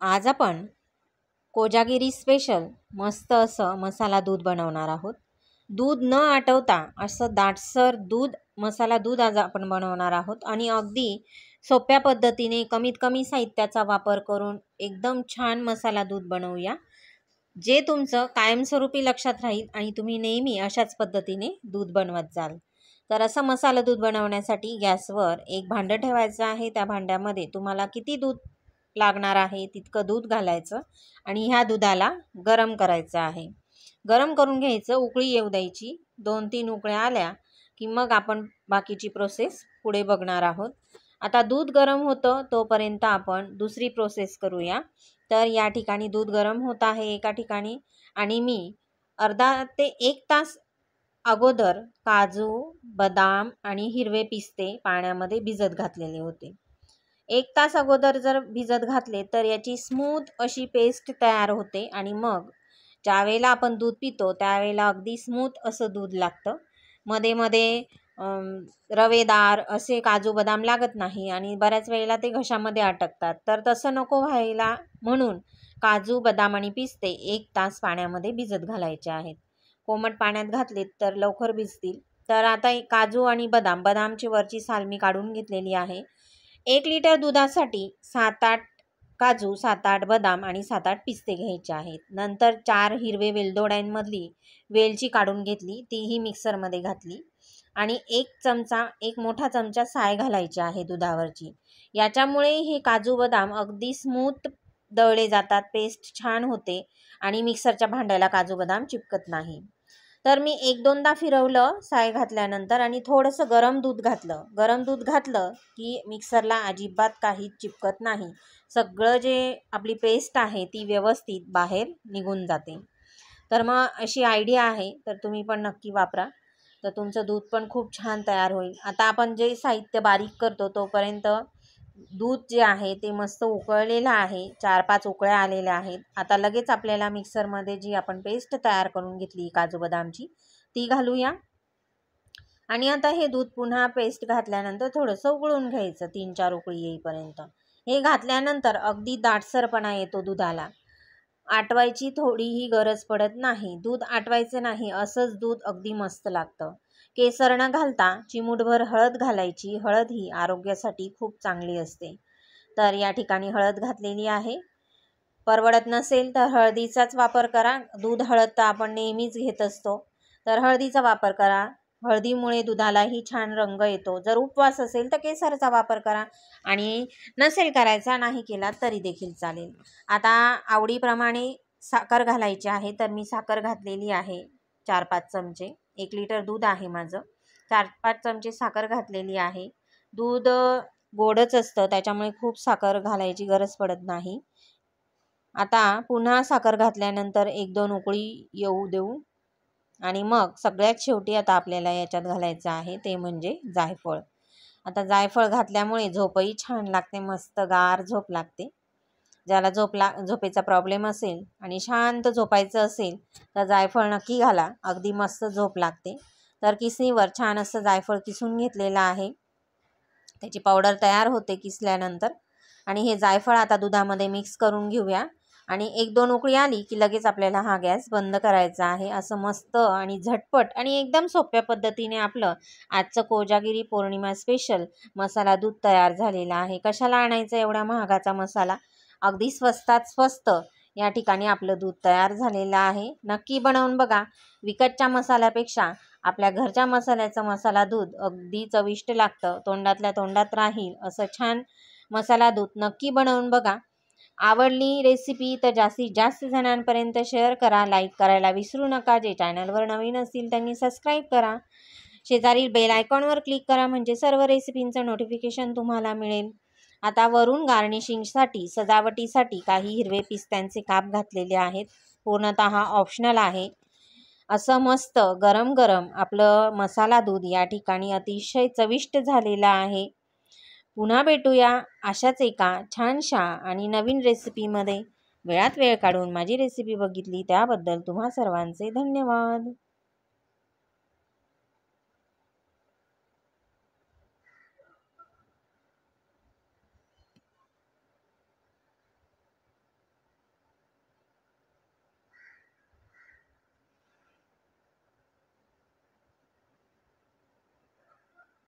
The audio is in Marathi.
आज आपण कोजागिरी स्पेशल मस्त असं मसाला दूध बनवणार आहोत। दूध न आटवता असं दाटसर मसाला दूध आज आपण बनवणार आहोत आणि अगदी सोप्या पद्धतीने कमीत कमी साहित्याचा वापर करून एकदम छान मसाला दूध बनवूया, जे तुमचं कायमस्वरूपी लक्षात राहील आणि तुम्ही नेहमी अशाच पद्धतीने दूध बनवत जाल। तर असं मसाला दूध बनवण्यासाठी गॅसवर एक भांडं ठेवायचं आहे। त्या भांड्यामध्ये तुम्हाला किती दूध लागणार आहे तितकं दूध घालायचं आणि ह्या दुधाला गरम करायचं आहे। गरम करून घ्यायचं, उकळी येऊ द्यायची। 2-3 उकळ्या आल्या की मग आपण बाकीची प्रोसेस पुढे बघणार आहोत। आता दूध गरम होतं तोपर्यंत आपण दुसरी प्रोसेस करूया। तर या ठिकाणी दूध गरम होत आहे एका ठिकाणी आणि मी अर्धा ते 1 तास अगोदर काजू, बदाम आणि हिरवे पिस्ते पाण्यामध्ये भिजत घातलेले होते। 1 तास अगोदर जर भिजत घातले तर याची स्मूथ अशी पेस्ट तयार होते आणि मग ज्यावेळेला आपण दूध पितो त्यावेळेला अगदी स्मूथ असं दूध लागतं। मध्ये मध्ये रवेदार असे काजू बदाम लागत नाही आणि बऱ्याच वेळेला ते घशामध्ये अटकतात। तर तसं नको व्हायला म्हणून काजू, बदाम आणि पिस्ते 1 तास पाण्यामध्ये भिजत घालायचे आहेत। कोमट पाण्यात घातलेत तर लवकर भिजतील। तर आता काजू आणि बदामची वरची साल मी काढून घेतलेली आहे। 1 लिटर दुधासाठी 7-8 काजू, 7-8 बदाम आणि 7-8 पिस्ते घ्यायचे आहेत। नंतर 4 हिरवे वेलदोड्यांमधली वेलची काढून घेतली, तीही मिक्सरमध्ये घातली आणि 1 मोठा चमचा साय घालायची आहे दुधावरची। याच्यामुळे हे काजू बदाम अगदी स्मूथ दळले जातात, पेस्ट छान होते आणि मिक्सरच्या भांड्याला काजू बदाम चिपकत नाही। तर मी 1-2दा फिरवलं साय घातल्यानंतर आणि थोडंसं गरम दूध घातलं। गरम दूध घातलं की मिक्सरला अजिबात काही चिपकत नाही, सगळं जे आपली पेस्ट आहे ती व्यवस्थित बाहेर निघून जाते। तर मग अशी आयडिया आहे, तर तुम्ही पण नक्की वापरा, तर तुमचं दूध पण खूप छान तयार होईल। आता आपण जे साहित्य बारीक करतो तोपर्यंत दूध जे आहे ते मस्त उकळलेलं आहे, 4-5 उकळ्या आलेल्या आहेत। आता लगेच आपल्याला मिक्सरमध्ये जी आपण पेस्ट तयार करून घेतली काजू बदामची ती घालूया आणि आता हे दूध पुन्हा पेस्ट घातल्यानंतर थोडंसं उकळून घ्यायचं 3-4 उकळी येईपर्यंत। हे घातल्यानंतर अगदी दाटसरपणा येतो दुधाला, आटवायची थोडीही गरज पडत नाही। दूध आटवायचं नाही, असंच दूध अगदी मस्त लागतं। केसर न घालता चिमूटभर हळद घालायची। हळद ही आरोग्यासाठी खूप चांगली असते। तर या ठिकाणी हळद घातलेली आहे। परवडत नसेल तर हळदीचाच वापर करा। दूध हळद तर आपण नेहमीच घेत असतो, तर हळदीचा वापर करा। हळदीमुळे दुधालाही छान रंग येतो। जर उपवास असेल तर केसरचा वापर करा आणि नसेल करायचा, नाही केला तरी देखील चालेल। आता आवडीप्रमाणे साखर घालायची आहे, तर मी साखर घातलेली आहे 4-5 चमचे। 1 लिटर दूध आहे माझं, 4-5 चमचे साखर घातलेली आहे। दूध गोडच असतं त्याच्यामुळे खूप साखर घालायची गरज पडत नाही। आता पुन्हा साखर घातल्यानंतर 1-2 उकळी येऊ देऊ आणि मग सगळ्यात शेवटी आता आपल्याला याच्यात घालायचं आहे ते म्हणजे जायफळ। आता जायफळ घातल्यामुळे झोपही छान लागते, मस्त गार झोप लागते। ज्याला झोपेचा प्रॉब्लेम असेल आणि शांत झोपायचं असेल तर जायफळ नक्की घाला, अगदी मस्त झोप लागते। तर किसणीवर छान असं जायफळ किसून घेतलेलं आहे, त्याची पावडर तयार होते किसल्यानंतर। आणि हे जायफळ आता दुधामध्ये मिक्स करून घेऊया आणि 1-2 उकळी आली की लगेच आपल्याला हा गॅस बंद करायचा आहे। असं मस्त आणि झटपट आणि एकदम सोप्या पद्धतीने आपलं आजचं कोजागिरी पौर्णिमा स्पेशल मसाला दूध तयार झालेला आहे। कशाला आणायचं एवढा महागाचा मसाला, अगदी स्वस्तात स्वस्त या ठिकाणी आपलं दूध तयार झालेलं आहे। नक्की बनवून बघा, विकतच्या मसाल्यापेक्षा आपल्या घरच्या मसाल्याचं मसाला दूध अगदी चविष्ट लागतं, तोंडातल्या तोंडात राहील असं छान मसाला दूध नक्की बनवून बघा। आवडली रेसिपी तर जास्तीत जास्त जणांपर्यंत शेअर करा, लाईक करायला विसरू नका। जे चॅनलवर नवीन असतील त्यांनी सबस्क्राईब करा, शेजारील बेल आयकॉनवर क्लिक करा म्हणजे सर्व रेसिपींचं नोटिफिकेशन तुम्हाला मिळेल। आता वरून गार्निशिंगसाठी सजावटीसाठी काही हिरवे पिस्त्यांचे काप घातलेले आहेत, पूर्णतः ऑप्शनल आहे। असं मस्त गरम गरम आपलं मसाला दूध या ठिकाणी अतिशय चविष्ट झालेलं आहे। पुन्हा भेटूया अशाच एका छानशा आणि नवीन रेसिपीमध्ये। वेळात वेळ काढून माझी रेसिपी बघितली त्याबद्दल तुम्हा सर्वांचे धन्यवाद।